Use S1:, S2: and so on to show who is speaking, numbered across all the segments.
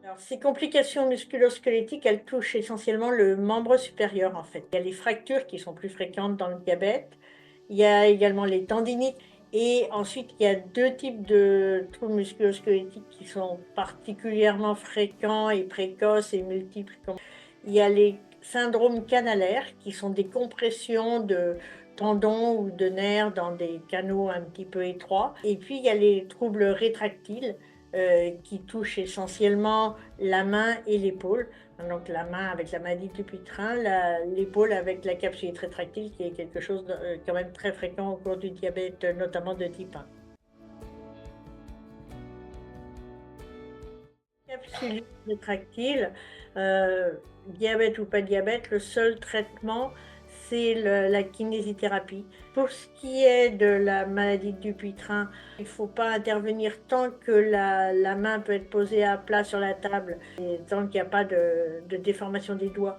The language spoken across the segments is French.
S1: Alors, ces complications musculo-squelettiques, elles touchent essentiellement le membre supérieur, en fait. Il y a les fractures qui sont plus fréquentes dans le diabète. Il y a également les tendinites. Et ensuite, il y a deux types de troubles musculo-squelettiques qui sont particulièrement fréquents et précoces et multiples. Il y a les syndromes canalaires, qui sont des compressions de tendons ou de nerfs dans des canaux un petit peu étroits. Et puis, il y a les troubles rétractiles, qui touchent essentiellement la main et l'épaule. Donc la main avec la maladie du Dupuytren, l'épaule avec la capsulite rétractile, qui est quelque chose de quand même très fréquent au cours du diabète, notamment de type 1. Capsule rétractile, diabète ou pas diabète, le seul traitement, c'est la kinésithérapie. Pour ce qui est de la maladie de Dupuytren, il ne faut pas intervenir tant que la main peut être posée à plat sur la table et tant qu'il n'y a pas de déformation des doigts.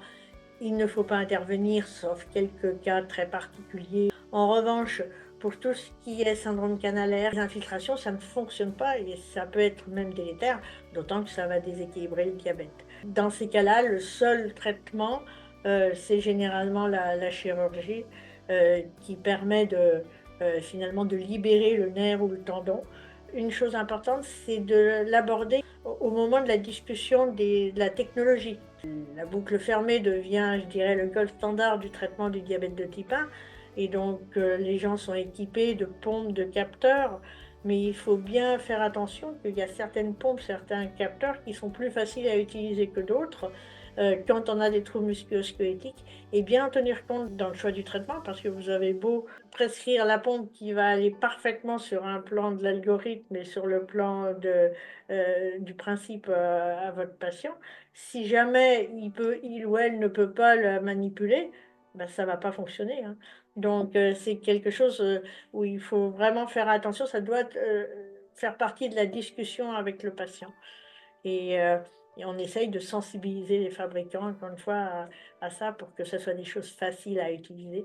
S1: Il ne faut pas intervenir, sauf quelques cas très particuliers. En revanche, pour tout ce qui est syndrome canalaire, les infiltrations, ça ne fonctionne pas et ça peut être même délétère, d'autant que ça va déséquilibrer le diabète. Dans ces cas-là, le seul traitement, c'est généralement la chirurgie, qui permet finalement de libérer le nerf ou le tendon. Une chose importante, c'est de l'aborder au moment de la discussion de la technologie. La boucle fermée devient, je dirais, le gold standard du traitement du diabète de type 1. Et donc, les gens sont équipés de pompes, de capteurs. Mais il faut bien faire attention qu'il y a certaines pompes, certains capteurs qui sont plus faciles à utiliser que d'autres quand on a des troubles musculo-squelettiques. Et bien tenir compte dans le choix du traitement, parce que vous avez beau prescrire la pompe qui va aller parfaitement sur un plan de l'algorithme et sur le plan du principe à votre patient. Si jamais il ou elle ne peut pas la manipuler, ben, ça ne va pas fonctionner, hein. Donc, c'est quelque chose où il faut vraiment faire attention. Ça doit faire partie de la discussion avec le patient. Et, euh, et on essaye de sensibiliser les fabricants, encore une fois, à ça pour que ce soit des choses faciles à utiliser.